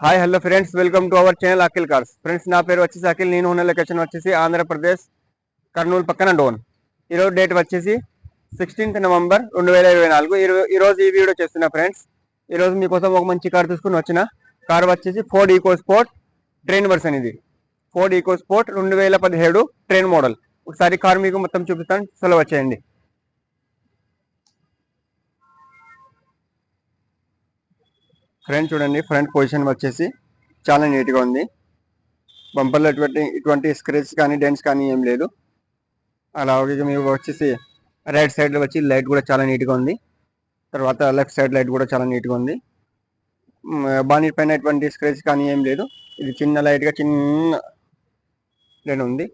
Hi hello friends, welcome to our channel Akhil cars. Friends, నా పేరు వచ్చేసి అఖిల్. నేను ఉన్న లొకేషన్ వచ్చేసి ఆంధ్రప్రదేశ్ కర్నూలు పక్కన డోన్. ఈరోజు డేట్ వచ్చేసి 16th నవంబర్ 2024. ఈరోజు ఈ వీడియో చేస్తున్నా ఫ్రెండ్స్. ఈరోజు మీకోసం ఒక మంచి కార్ తీసుకుని వచ్చిన కార్ వచ్చేసి Ford EcoSport trend version. ఇది Ford EcoSport 2017 trend model. ఒకసారి కార్ మీకు మొత్తం చూపిస్తాను, చలో వచ్చేయండి. ఫ్రంట్ చూడండి, ఫ్రంట్ పొజిషన్ వచ్చేసి చాలా నీట్గా ఉంది. బంపర్లో ఇటువంటి స్క్రేచ్ కానీ డెంట్స్ కానీ ఏం లేదు. అలాగే మీకు వచ్చేసి రైట్ సైడ్లో వచ్చి లైట్ కూడా చాలా నీట్గా ఉంది. తర్వాత లెఫ్ట్ సైడ్ లైట్ కూడా చాలా నీట్గా ఉంది. బానెట్ పైన ఎటువంటి స్క్రేచ్ కానీ ఏం లేదు. ఇది లైట్గా చిన్న డెంట్ ఉంది.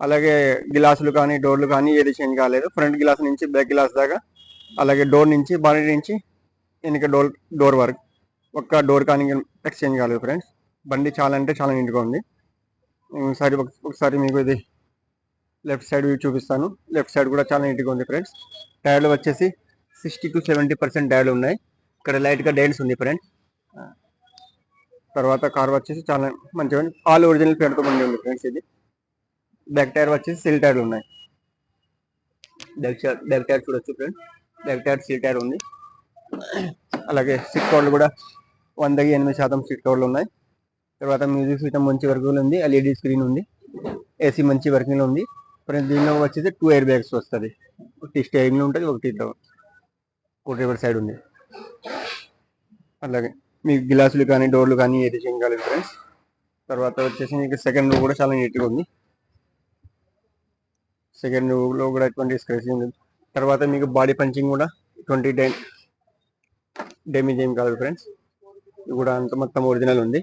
అలాగే గ్లాసులు కానీ డోర్లు కానీ ఏది చేంజ్ కాలేదు. ఫ్రంట్ గ్లాస్ నుంచి బ్యాక్ గ్లాస్ దాకా, అలాగే డోర్ నుంచి బానెట్ నుంచి వెనక డోర్ వరకు ఒక్క డోర్ కానీ ఎక్స్చేంజ్ కాలేదు ఫ్రెండ్స్. బండి చాలా అంటే చాలా నీట్గా ఉంది. ఒకసారి మీకు ఇది లెఫ్ట్ సైడ్ వ్యూ చూపిస్తాను. లెఫ్ట్ సైడ్ కూడా చాలా నీట్గా ఉంది ఫ్రెండ్స్. టైర్లు వచ్చేసి 60 to 70% టైర్లు ఉన్నాయి. ఇక్కడ లైట్గా డెంట్స్ ఉంది ఫ్రెండ్స్. తర్వాత కార్ వచ్చేసి చాలా మంచిగా ఉంది. ఆల్ ఒరిజినల్ పేరుతో బండి ఉంది ఫ్రెండ్స్. ఇది బ్యాక్ టైర్ వచ్చేసి సిల్ టైర్లు ఉన్నాయి. బ్యాక్ టైర్ చూడొచ్చు ఫ్రెండ్స్. బ్యాక్ టైర్ సిల్ టైర్ ఉంది. అలాగే సీట్ కవర్లు కూడా 108% సీట్ కవర్లు ఉన్నాయి. తర్వాత మ్యూజిక్ సిస్టమ్ మంచి వర్కింగ్ ఉంది. ఎల్ఈడి స్క్రీన్ ఉంది. ఏసీ మంచి వర్కింగ్ ఉంది. దీనిలో వచ్చేసి 2 ఎయిర్ బ్యాగ్స్ వస్తుంది. ఒకటి స్టీరింగ్ ఉంటుంది, ఒకటి రివర్ సైడ్ ఉంది. అలాగే మీకు గ్లాసులు కానీ డోర్లు కానీ ఏది చేంజ్ కాలేదు ఫ్రెండ్స్. తర్వాత వచ్చేసి మీకు సెకండ్ రూ కూడా చాలా నీట్గా ఉంది. సెకండ్ రూలో కూడా ఎటువంటి స్క్రాచింగ్ ఉంది. తర్వాత మీకు బాడీ పంచింగ్ కూడా ఎటువంటి డ్యామేజ్ ఏం కాదు ఫ్రెండ్స్. ఇది కూడా అంత మొత్తం ఒరిజినల్ ఉంది.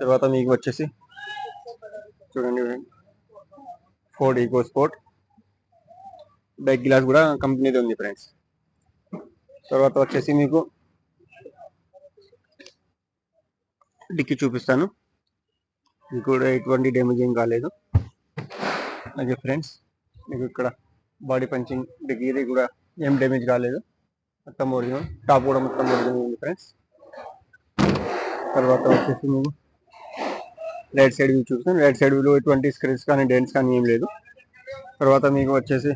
తర్వాత మీకు వచ్చేసి చూడండి, Ford EcoSport back glass కూడా కంపెనీది ఉంది ఫ్రెండ్స్. తర్వాత వచ్చేసి మీకు డిక్కీ చూపిస్తాను. ఇది కూడా ఎటువంటి డ్యామేజ్ ఏం కాలేదు. అలాగే ఫ్రెండ్స్, మీకు ఇక్కడ బాడీ పంచింగ్ డిక్కీ కూడా ఏం డ్యామేజ్ కాలేదు. మొత్తం ఒరిజినల్. టాప్ కూడా మొత్తం ఒరిజినల్ ఉంది ఫ్రెండ్స్. తర్వాత వచ్చేసి మీకు రైట్ సైడ్ వ్యూ చూపిస్తాను. రైట్ సైడ్ వ్యూలో ఎటువంటి స్క్రేచ్ కానీ డెంట్స్ కానీ ఏం లేదు. తర్వాత మీకు వచ్చేసి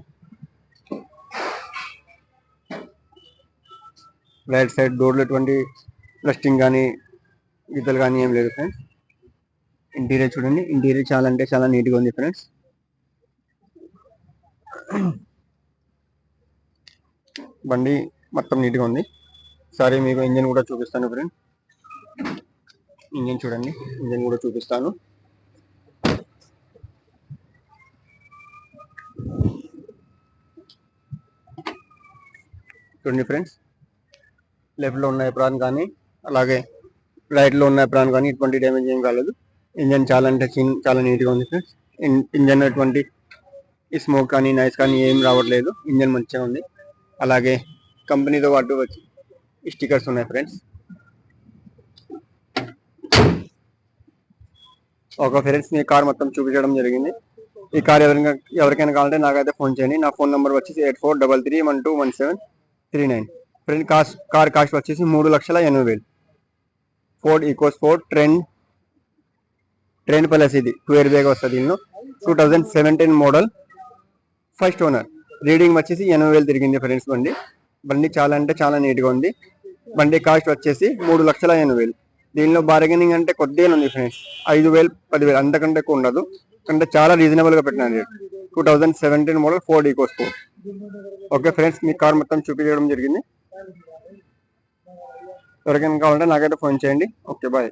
రైట్ సైడ్ డోర్లో ఎటువంటి రస్టింగ్ కానీ గీతలు కానీ ఏం లేదు ఫ్రెండ్స్. ఇంటీరియర్ చూడండి, ఇంటీరియర్ చాలా అంటే చాలా నీట్గా ఉంది ఫ్రెండ్స్. బండి మొత్తం నీట్గా ఉంది. సరే మీకు ఇంజన్ కూడా చూపిస్తాను ఫ్రెండ్. ఇంజన్ చూడండి, ఇంజన్ కూడా చూపిస్తాను. చూడండి ఫ్రెండ్స్, లెఫ్ట్లో ఉన్న ఎప్రాన్ కానీ అలాగే రైట్లో ఉన్న ఎప్రాన్ కానీ ఎటువంటి డ్యామేజ్ ఏం కాలేదు. ఇంజన్ చాలా అంటే చాలా నీట్గా ఉంది ఫ్రెండ్స్. ఇంజన్ ఎటువంటి స్మోక్ కానీ నాయిస్ కానీ ఏం రావట్లేదు. ఇంజన్ మంచిగా ఉంది. అలాగే కంపెనీతో పాటు వచ్చి స్టిక్కర్స్ ఉన్నాయి ఫ్రెండ్స్. ఒక ఫ్రెండ్స్ మీ కార్ మొత్తం చూపించడం జరిగింది. ఈ కార్ ఎవరికైనా కావాలంటే నాకైతే ఫోన్ చేయండి. నా ఫోన్ నెంబర్ వచ్చేసి 8433121739. ఫ్రెండ్ కార్ కాస్ట్ వచ్చేసి 3,80,000. Ford EcoSport trend plus. ఇది 2 ఎయిర్ బ్యాగ్ వస్తుంది. దీనిలో 2017 మోడల్, ఫస్ట్ ఓనర్. రీడింగ్ వచ్చేసి 80,000 తిరిగింది ఫ్రెండ్స్. బండి చాలా అంటే చాలా నీట్గా ఉంది. బండి కాస్ట్ వచ్చేసి 3,80,000. దీనిలో బార్గెనింగ్ అంటే కొద్దిగా ఉంది ఫ్రెండ్స్. 5,000 10,000 అంతకంటే ఎక్కువ ఉండదు. అంటే చాలా రీజనబుల్గా పెట్టినాను rate. 2017 model Ford EcoSport. Okay friends, మీ కార్ మొత్తం చూపించడం జరిగింది. ఎవరికైనా కావాలంటే నాకైతే ఫోన్ చేయండి. Okay, bye.